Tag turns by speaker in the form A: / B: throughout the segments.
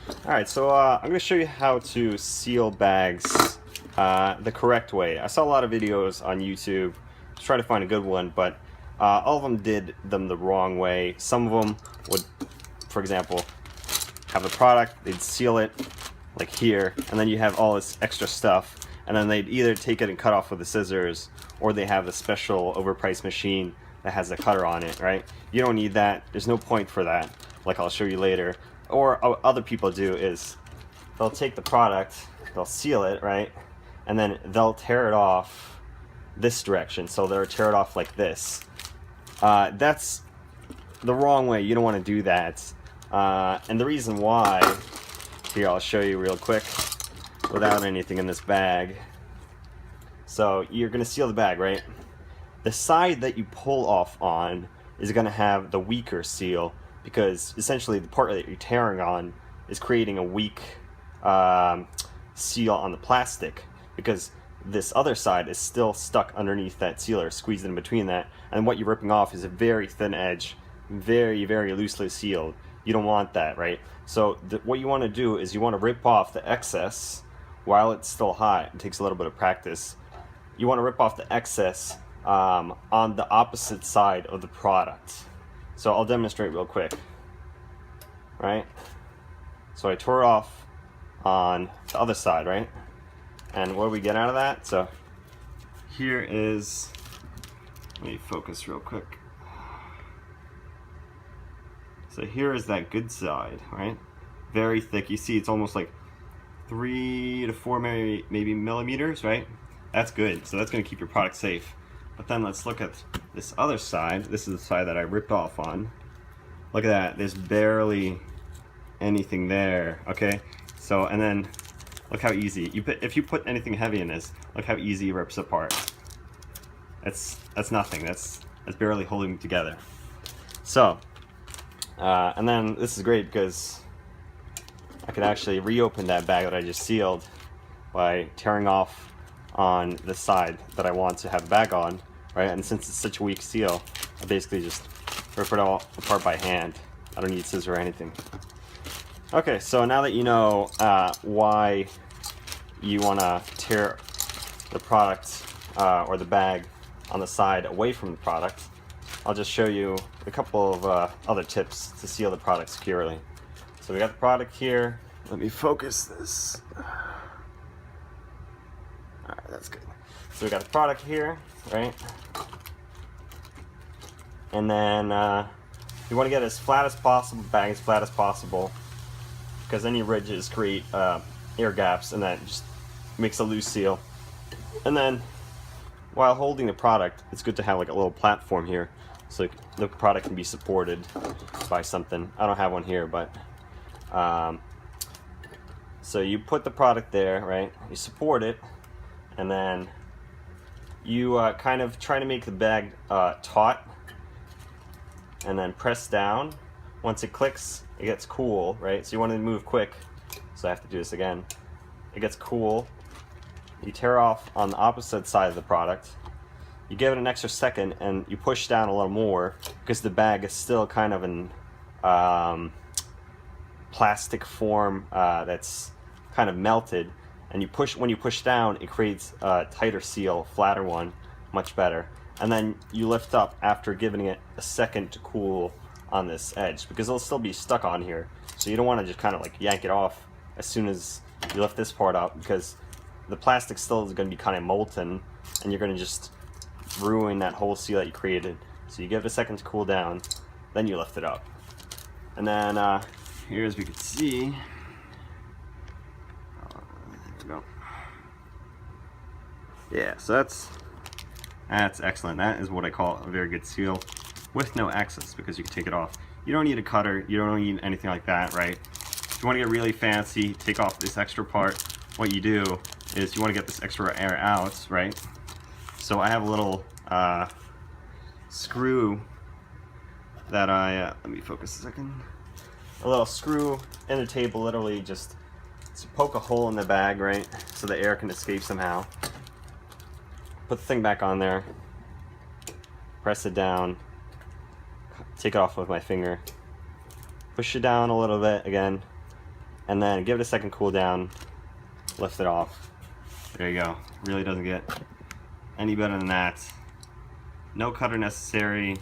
A: Alright, so I'm going to show you how to seal bags the correct way. I saw a lot of videos on YouTube, just trying to find a good one, but all of them did them the wrong way. Some of them would, for example, have the product, they'd seal it like here, and then you have all this extra stuff, and then they'd either take it and cut off with the scissors, or they have the special overpriced machine that has a cutter on it, right? You don't need that. There's no point for that, like I'll show you later. Or other people do is they'll take the product, they'll seal it, right? And then they'll tear it off this direction. So they'll tear it off like this. That's the wrong way. You don't want to do that. And the reason why, here I'll show you real quick without anything in this bag. So you're going to seal the bag, right? The side that you pull off on is going to have the weaker seal, because essentially the part that you're tearing on is creating a weak seal on the plastic, because this other side is still stuck underneath that sealer, squeezed in between that, and what you're ripping off is a very thin edge, very, very loosely sealed. You don't want that, right? So what you want to do is you want to rip off the excess while it's still hot. It takes a little bit of practice. You want to rip off the excess on the opposite side of the product. So I'll demonstrate real quick, right? So I tore off on the other side, right? And what do we get out of that? So here is, let me focus real quick. So here is that good side, right? Very thick. You see it's almost like 3 to 4 maybe millimeters, right? That's good. So that's going to keep your product safe. But then let's look at this other side. This is the side that I ripped off on. Look at that. There's barely anything there. Okay. So, and then look how easy if you put anything heavy in this. Look how easy it rips apart. That's nothing. That's barely holding together. So, and then this is great because I could actually reopen that bag that I just sealed by tearing off on the side that I want to have the bag on, right? And since it's such a weak seal, I basically just rip it all apart by hand. I don't need scissors or anything. Okay, so now that you know why you want to tear the product or the bag on the side away from the product, I'll just show you a couple of other tips to seal the product securely. So we got the product here. Let me focus this. Alright, that's good. So we got the product here, right? And then you want to get as flat as possible, bag as flat as possible, because any ridges create air gaps, and that just makes a loose seal. And then while holding the product, it's good to have like a little platform here, so the product can be supported by something. I don't have one here, but so you put the product there, right? You support it, and then you kind of try to make the bag taut, and then press down. Once it clicks, it gets cool, right? So you want to move quick, so I have to do this again. It gets cool. You tear off on the opposite side of the product. You give it an extra second, and you push down a little more, because the bag is still kind of in plastic form that's kind of melted. And you push, when you push down, it creates a tighter seal, flatter one, much better. And then you lift up after giving it a second to cool on this edge, because it'll still be stuck on here. So you don't want to just kind of like yank it off as soon as you lift this part up, because the plastic still is going to be kind of molten, and you're going to just ruin that whole seal that you created. So you give it a second to cool down, then you lift it up. And then here, as we can see, go. Yeah, so that's excellent. That is what I call a very good seal with no excess, because you can take it off. You don't need a cutter, you don't need anything like that, right? If you want to get really fancy, take off this extra part, what you do is you want to get this extra air out, right? So I have a little screw that let me focus a second. A little screw in the table, literally just to poke a hole in the bag, right, so the air can escape somehow. Put the thing back on there, press it down, take it off with my finger, push it down a little bit again, and then give it a second cool down, lift it off. There you go. Really doesn't get any better than that. No cutter necessary.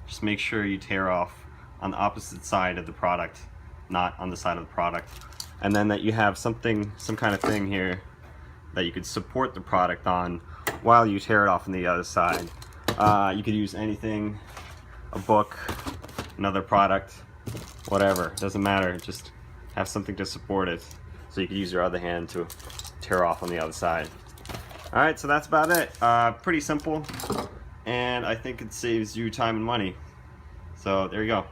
A: Just make sure you tear off on the opposite side of the product, not on the side of the product. And then that you have something, some kind of thing here that you could support the product on while you tear it off on the other side. You could use anything, a book, another product, whatever, doesn't matter. Just have something to support it so you can use your other hand to tear off on the other side. Alright, so that's about it. Pretty simple, and I think it saves you time and money. So there you go.